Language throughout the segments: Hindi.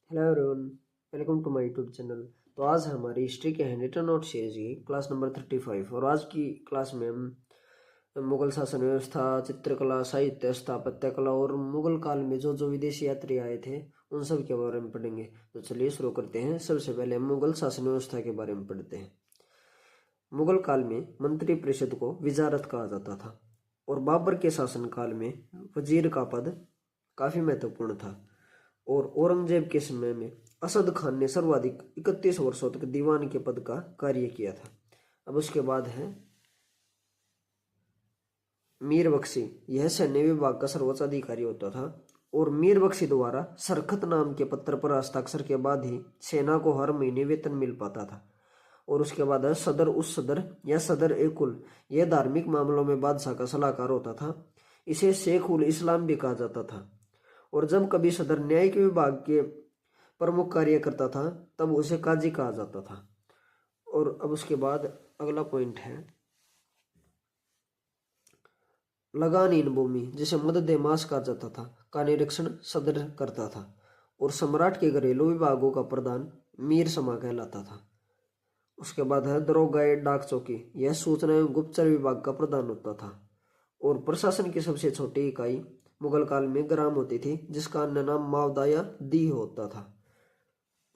Hello everyone, welcome to my YouTube channel. तो आज हमारी हिस्ट्री के हैंड नोट सीरीज की क्लास नंबर 35 और आज की क्लास में हम मुगल शासन व्यवस्था, चित्रकला, साहित्य, स्थापत्य कला और मुगल काल में जो जो विदेशी यात्री आए थे उन सब के बारे में पढ़ेंगे। तो चलिए शुरू करते हैं। सबसे पहले हम मुगल शासन व्यवस्था के बारे में पढ़ते हैं। मुगल काल में मंत्री परिषद को विजारत कहा जाता था और बाबर के शासन काल में वजीर का पद काफी महत्वपूर्ण था। और औरंगजेब के समय में असद खान ने सर्वाधिक 31 वर्षों तक दीवान के पद का कार्य किया था। अब उसके बाद है मीर बख्शी। यह सैन्य विभाग का सर्वोच्च अधिकारी होता था और मीर बख्शी द्वारा सरखत नाम के पत्र पर हस्ताक्षर के बाद ही सेना को हर महीने वेतन मिल पाता था। और उसके बाद है सदर उस सदर या सदर ए कुल। यह धार्मिक मामलों में बादशाह का सलाहकार होता था। इसे शेख उल इस्लाम भी कहा जाता था। और जब कभी सदर न्यायिक विभाग के प्रमुख कार्य करता था तब उसे काजी कहा जाता था। और अब उसके बाद अगला पॉइंट है लगानीन भूमि, जिसे मदद मास कहा जाता था, का निरीक्षण सदर करता था। और सम्राट के घरेलू विभागों का प्रधान मीर समा कहलाता था। उसके बाद है दरोगाए डाक चौकी। यह सूचना एवं गुप्तचर विभाग का प्रधान होता था। और प्रशासन की सबसे छोटी इकाई मुगल काल में ग्राम होती थी, जिसका अन्य नाम मावदा या दी होता था।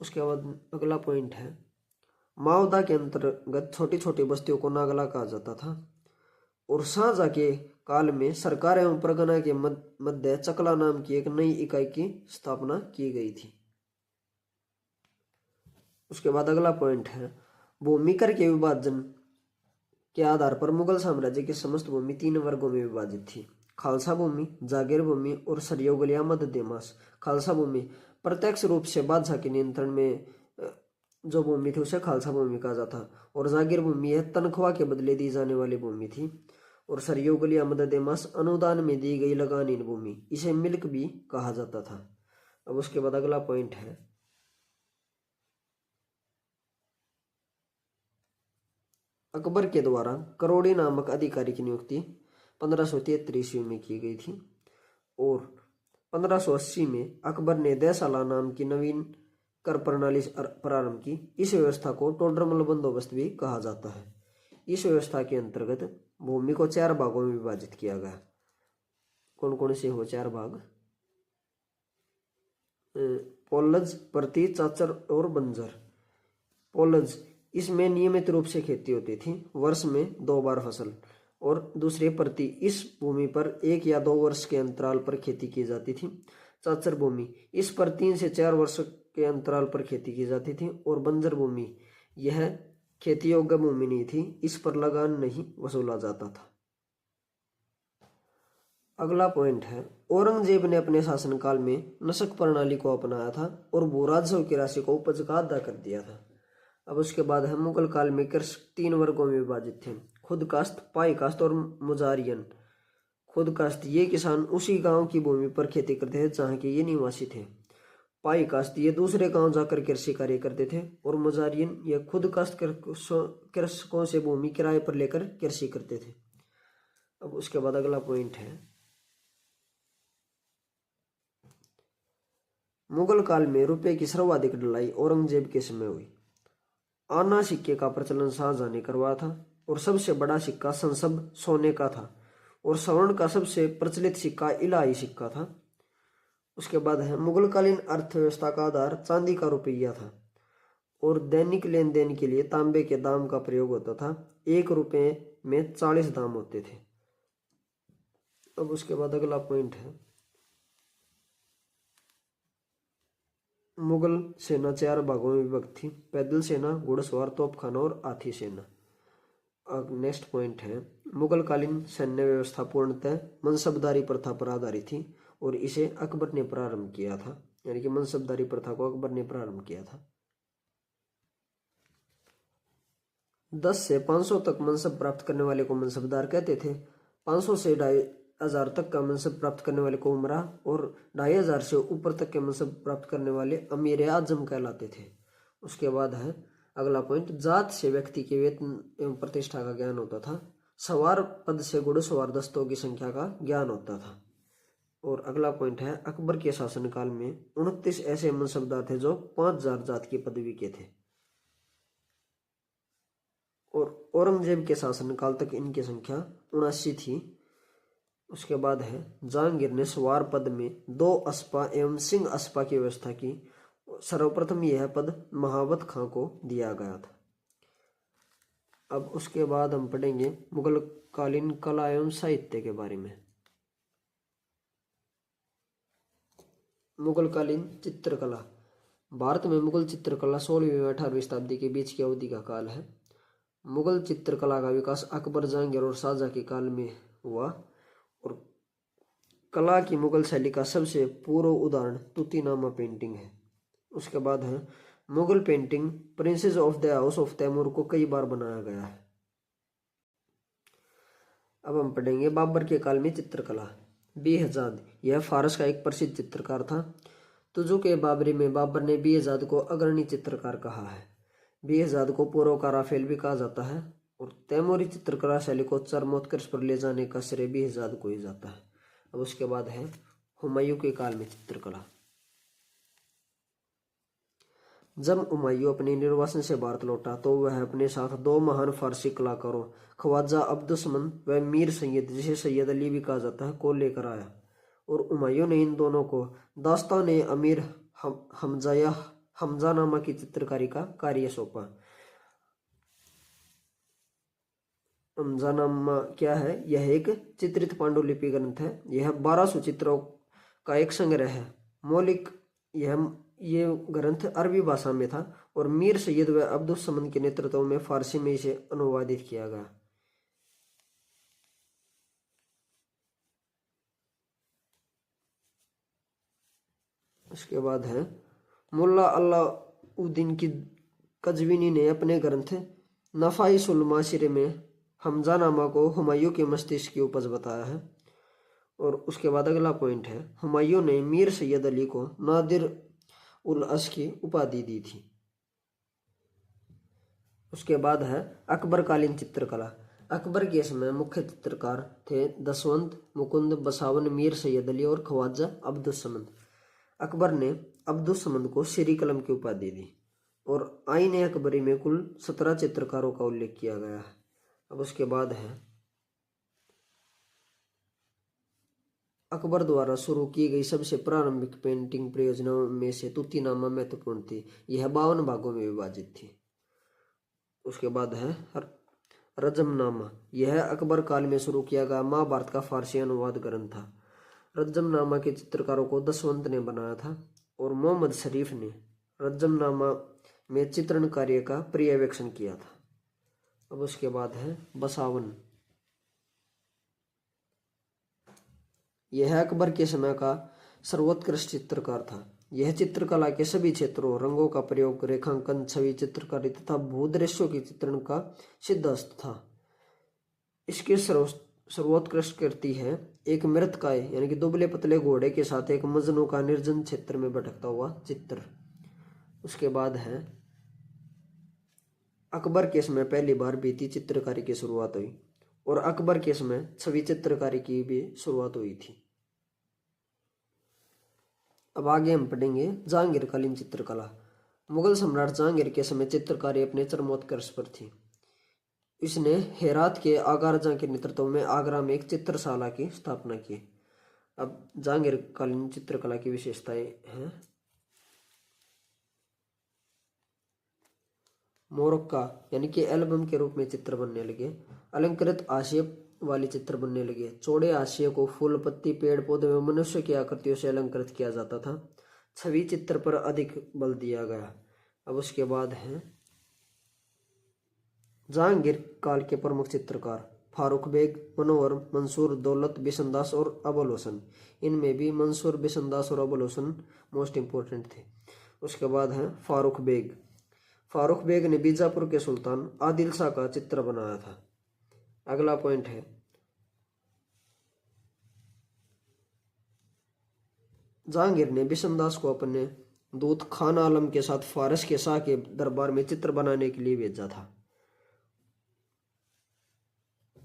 उसके बाद अगला पॉइंट है मावदा के अंतर्गत छोटी छोटी बस्तियों को नागला कहा जाता था। और शाहजहां के काल में सरकार एवं परगना के मध्य चकला नाम की एक नई इकाई की स्थापना की गई थी। उसके बाद अगला पॉइंट है भूमि कर के विभाजन के आधार पर मुगल साम्राज्य की समस्त भूमि 3 वर्गों में विभाजित थी। खालसा भूमि, जागीर भूमि और सरयोग या मध्यदेमास। खालसा भूमि प्रत्यक्ष रूप से बादशाह के नियंत्रण में जो भूमि थी उसे खालसा भूमि कहा जाता। और जागीर भूमि यह तनख्वाह के बदले दी जाने वाली भूमि थी। और सरयोग या मध्यदेमास अनुदान में दी गई लगानीन भूमि, इसे मिल्क भी कहा जाता था। अब उसके बाद अगला पॉइंट है अकबर के द्वारा करोड़ी नामक अधिकारी की नियुक्ति 1573 ईस्वी में की गई थी। और 1580 में अकबर ने 10 साला नाम की नवीन कर प्रणाली प्रारंभ की। इस व्यवस्था को टोडरमल बंदोबस्त भी कहा जाता है। इस व्यवस्था के अंतर्गत भूमि को 4 भागों में विभाजित किया गया। कौन कौन से हो 4 भाग? पोलज, प्रति, चाचर और बंजर। पोलज, इसमें नियमित रूप से खेती होती थी, वर्ष में 2 बार फसल। और दूसरे प्रति, इस भूमि पर 1 या 2 वर्ष के अंतराल पर खेती की जाती थी। चाचर भूमि, इस पर 3 से 4 वर्ष के अंतराल पर खेती की जाती थी। और बंजर भूमि, यह खेती योग्य भूमि नहीं थी, इस पर लगान नहीं वसूला जाता था। अगला पॉइंट है औरंगजेब ने अपने शासनकाल में नस्क प्रणाली को अपनाया था और भू राजस्व की राशि को उपज का अदा कर दिया था। अब उसके बाद है मुगल काल में कृषक 3 वर्गों में विभाजित थे, खुद काश्त, पाई काश्त और मुजारियन। खुद काश्त ये किसान उसी गांव की भूमि पर खेती करते थे जहाँ के ये निवासी थे। पाई काश्त ये दूसरे गांव जाकर कृषि कार्य करते थे। और मुजारियन ये खुद काश्त कृषकों से भूमि किराए पर लेकर कृषि करते थे। अब उसके बाद अगला पॉइंट है मुगल काल में रुपए की सर्वाधिक ढलाई औरंगजेब के समय हुई। आना सिक्के का प्रचलन शाहजहां ने करवाया था और सबसे बड़ा सिक्का संसब सोने का था। और स्वर्ण का सबसे प्रचलित सिक्का इलाही सिक्का था। उसके बाद है मुगलकालीन अर्थव्यवस्था का आधार चांदी का रुपया था और दैनिक लेन देन के लिए तांबे के दाम का प्रयोग होता था। 1 रुपये में 40 दाम होते थे। अब उसके बाद अगला पॉइंट है मुगल सेना 4 भागों में विभक्त थी, पैदल सेना, घुड़सवार, तोपखाना और हाथी सेना। अब नेक्स्ट पॉइंट है मुगलकालीन सैन्य व्यवस्था पूर्णतः मनसबदारी प्रथा पर आधारित थी और इसे अकबर ने प्रारंभ किया था। यानी कि मनसबदारी प्रथा को अकबर ने प्रारंभ किया था। 10 से 500 तक मनसब प्राप्त करने वाले को मनसबदार कहते थे। 500 से 2500 तक का मनसब प्राप्त करने वाले को उमरा और 2500 से ऊपर तक के मनसब प्राप्त करने वाले अमीर आजम कहलाते थे। उसके बाद है अगला पॉइंट जात से व्यक्ति के वेतन एवं प्रतिष्ठा का ज्ञान होता था। सवार पद से घुड़सवार दस्तों की संख्या का ज्ञान होता था। और अगला पॉइंट है, अकबर के शासनकाल में 29 ऐसे मनसबदार थे जो 5000 जात की पदवी के थे। और औरंगजेब के शासनकाल तक इनकी संख्या 79 थी। उसके बाद है, जहांगीर ने सवार पद में 2 अस्पा एवं सिंह अस्पा की व्यवस्था की। सर्वप्रथम यह पद महावत खां को दिया गया था। अब उसके बाद हम पढ़ेंगे मुगल कालीन कला एवं साहित्य के बारे में। मुगल कालीन चित्रकला। भारत में मुगल चित्रकला 16वीं व 18वीं शताब्दी के बीच की अवधि का काल है। मुगल चित्रकला का विकास अकबर, जहांगीर और शाहजहां के काल में हुआ। और कला की मुगल शैली का सबसे पूर्व उदाहरण तूतीनामा पेंटिंग है। उसके बाद है, Mughal painting princes of the house of Timur को कई बार बनाया गया है। अब हम पढ़ेंगे बाबर के काल में चित्रकला। बेहजाद, यह फारस का एक प्रसिद्ध चित्रकार था। तुजुक बाबरी में बाबर ने बेहजाद को अग्रणी चित्रकार कहा है। बेहजाद को पूर्व का राफेल भी कहा जाता है। और तैमूरी चित्रकला शैली को चरमोत्कर्ष पर ले जाने का श्रेय बेहजाद को ही जाता है। अब उसके बाद है, हुमायूं के काल में चित्रकला। जब हुमायूं अपने निर्वासन से भारत लौटा तो वह अपने साथ 2 महान फारसी कलाकारों ख्वाजा अब्दुस्समद व मीर सैयद, जिसे सैयद अली भी कहा जाता है, को लेकर आया। और हुमायूं ने इन दोनों को दास्तान अमीर हमजानामा की चित्रकारी का कार्य सौंपा। हमजानामा क्या है? यह एक चित्रित पांडुलिपि ग्रंथ है। यह 1200 चित्रों का एक संग्रह है। मौलिक ये ग्रंथ अरबी भाषा में था और मीर सैयद व अब्दुस्समद के नेतृत्व में फारसी में इसे अनुवादित किया गया। उसके बाद है, मुल्ला अलाउद्दीन की कजविनी ने अपने ग्रंथ नफाइसुल मासिरे में हमजानामा को हुमायूं के मस्तिष्क की उपज बताया है। और उसके बाद अगला पॉइंट है, हुमायूं ने मीर सैयद अली को नादिर उल अस की उपाधि दी थी। उसके बाद है, अकबर कालीन चित्रकला। अकबर के समय मुख्य चित्रकार थे दसवंत, मुकुंद, बसावन, मीर सैयद अली और ख्वाजा अब्दुस्समद। अकबर ने अब्दुस्समद को श्री कलम की उपाधि दी। और आईने अकबरी में कुल 17 चित्रकारों का उल्लेख किया गया है। अब उसके बाद है, अकबर द्वारा शुरू की गई सबसे प्रारंभिक पेंटिंग परियोजनाओं में से तूतीनामा महत्वपूर्ण थी। यह 52 भागों में विभाजित थी। उसके बाद है, रजमनामा। यह अकबर काल में शुरू किया गया महाभारत का फारसी अनुवाद ग्रंथ था। रजमनामा के चित्रकारों को दसवंत ने बनाया था और मोहम्मद शरीफ ने रजमनामा में चित्रण कार्य का पर्यवेक्षण किया था। अब उसके बाद है, बसावन। यह अकबर के समय का सर्वोत्कृष्ट चित्रकार था। यह चित्रकला के सभी क्षेत्रों, रंगों का प्रयोग, रेखांकन, छवि चित्रकारी तथा भूदृश्यों के चित्रण का सिद्धहस्त था। इसके सर्वोत्कृष्ट कृति है एक मृतकाय यानी कि दुबले पतले घोड़े के साथ एक मजनू का निर्जन क्षेत्र में भटकता हुआ चित्र। उसके बाद है, अकबर के समय पहली बार भित्ति चित्रकारी की शुरुआत हुई और अकबर के समय छवि चित्रकारी की भी शुरुआत हुई थी। अब आगे हम पढ़ेंगे जहांगीर कालीन चित्रकला। मुगल सम्राट जहांगीर के समय चित्रकारी अपने चरमोत्कर्ष पर थी। इसने हेरात के आगा राजा के नेतृत्व में आगरा में एक चित्रशाला की स्थापना की। अब जहांगीर कालीन चित्रकला की विशेषताएं हैं, मोरक्का यानी कि एल्बम के रूप में चित्र बनने लगे। अलंकृत हाशिए वाले चित्र बनने लगे। चौड़े हाशिए को फूल, पत्ती, पेड़ पौधे व मनुष्य की आकृतियों से अलंकृत किया जाता था। छवि चित्र पर अधिक बल दिया गया। अब उसके बाद है, जहांगीर काल के प्रमुख चित्रकार फारूक बेग, मनोहर, मंसूर, दौलत, बिशनदास और अबुल हुसैन। इनमें भी मंसूर, बिशनदास और अबुल हुसैन मोस्ट इंपोर्टेंट थे। उसके बाद है फारूक बेग। फारूक बेग ने बीजापुर के सुल्तान आदिल शाह का चित्र बनाया था। अगला पॉइंट है, जहांगीर ने बिशनदास को अपने दूत खान आलम के साथ फारस के शाह के दरबार में चित्र बनाने के लिए भेजा था।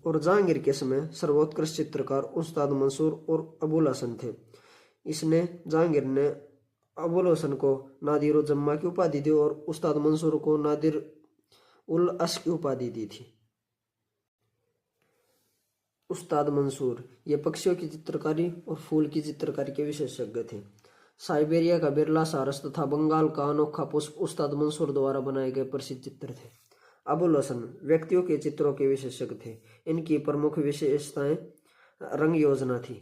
और जहांगीर के समय सर्वोत्कृष्ट चित्रकार उस्ताद मंसूर और अबुल हसन थे। इसने जहांगीर ने अबुल हसन को नादिर उल जम्मा की उपाधि दी और उस्ताद मंसूर को नादिर उल अस की उपाधि दी थी। उस्ताद मंसूर ये पक्षियों की चित्रकारी और फूल की चित्रकारी के विशेषज्ञ थे। साइबेरिया का बिरला सारस तथा बंगाल का अनोखा पुष्प उस्ताद मंसूर द्वारा बनाए गए प्रसिद्ध चित्र थे। अबुल हसन व्यक्तियों के चित्रों के विशेषज्ञ थे। इनकी प्रमुख विशेषताएं रंग योजना थी।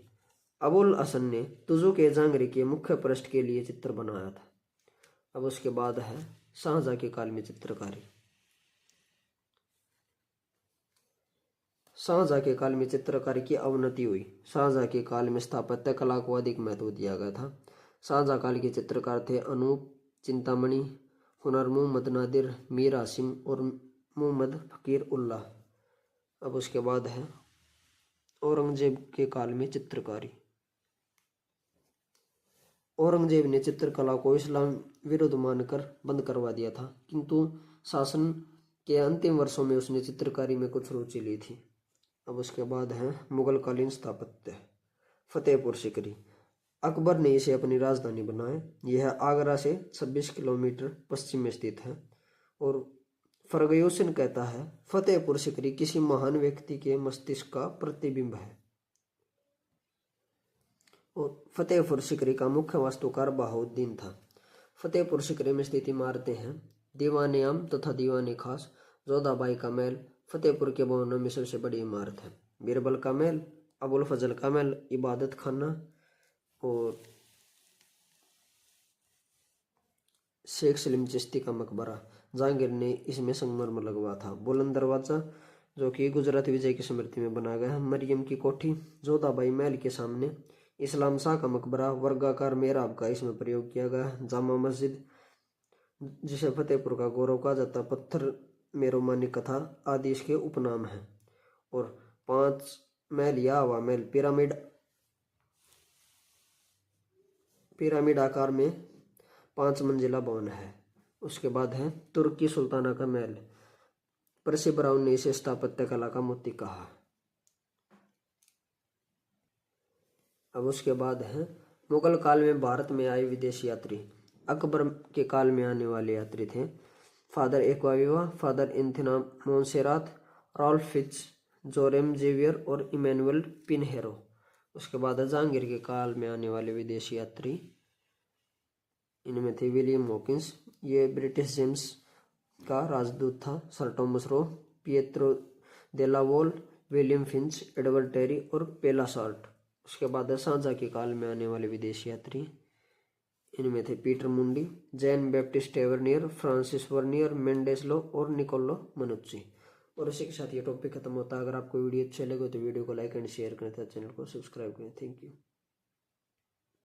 अबुल हसन ने तुजू के जांगरी के मुख्य पृष्ठ के लिए चित्र बनाया था। अब उसके बाद है शाहजहां के काल में चित्रकारी। शाहजहां के काल में चित्रकारी की अवनति हुई। शाहजहां के काल में स्थापत्य कला को अधिक महत्व दिया गया था। शाहजहां काल के चित्रकार थे अनूप, चिंतामणि, हुनर मोहम्मद नादिर, मीर हासिम और मोहम्मद फकीर उल्लाह। अब उसके बाद है औरंगजेब के काल में चित्रकारी। औरंगजेब ने चित्रकला को इस्लाम विरुद्ध मानकर बंद करवा दिया था, किंतु शासन के अंतिम वर्षों में उसने चित्रकारी में कुछ रुचि ली थी। अब उसके बाद है मुगल कालीन स्थापत्य। फतेहपुर सीकरी। अकबर ने इसे अपनी राजधानी बनाया। यह आगरा से 26 किलोमीटर पश्चिम में स्थित है और फर्गुसन कहता है फतेहपुर सीकरी किसी महान व्यक्ति के मस्तिष्क का प्रतिबिंब है। और फतेहपुर सीकरी का मुख्य वास्तुकार बहाउद्दीन था। फतेहपुर सीकरी में स्थित इमारतें हैं दीवाने आम तथा दीवाने खास, जोधाबाई का महल फतेहपुर के भवनों में सबसे बड़ी इमारत है। बीरबल का महल, अबुल फजल का महल, इबादत खाना और शेख सलीम चिश्ती का मकबरा। जहांगीर ने इसमें संगमरमर लगवा था। बुलंद दरवाजा जो कि गुजरात विजय की स्मृति में बनाया गया है। मरियम की कोठी, जोधाबाई महल के सामने। इस्लाम शाह का मकबरा, वर्गाकार मेहराब का इसमें प्रयोग किया गया है। जामा मस्जिद जिसे फतेहपुर का गौरव कहा जाता है, पत्थर में रोमानी कथा आदि इसके उपनाम हैं। और 5 महल या हवा महल पिरामिड आकार में 5 मंजिला भवन है। उसके बाद है तुर्की सुल्ताना का महल। परसी ब्राउन ने इसे स्थापत्य कला का मोती कहा। अब उसके बाद है मुगल काल में भारत में आए विदेशी यात्री। अकबर के काल में आने वाले यात्री थे father Acquaviva, father Anthony Monserrate, Ralph Fitch, Jerome Xavier और इमैनुअल पिनहेरो। उसके बाद जहांगीर के काल में आने वाले विदेशी यात्री, इनमें थे विलियम हॉकिंस, ये ब्रिटिश जेम्स का राजदूत था, सर टॉमस रो, पिएत्रो देला वोल, विलियम फिंच, एडवर्ड टेरी और पेला सॉल्ट। उसके बाद शाहजहां के काल में आने वाले विदेशी यात्री, इनमें थे Peter Mundy, Jean Baptiste Tavernier, Francis Bernier, Mandelslo और निकोलो मनुच्ची। और इसी के साथ ये टॉपिक खत्म होता है। अगर आपको वीडियो अच्छे लगे तो वीडियो को लाइक एंड शेयर करें तथा चैनल को सब्सक्राइब करें। Thank you.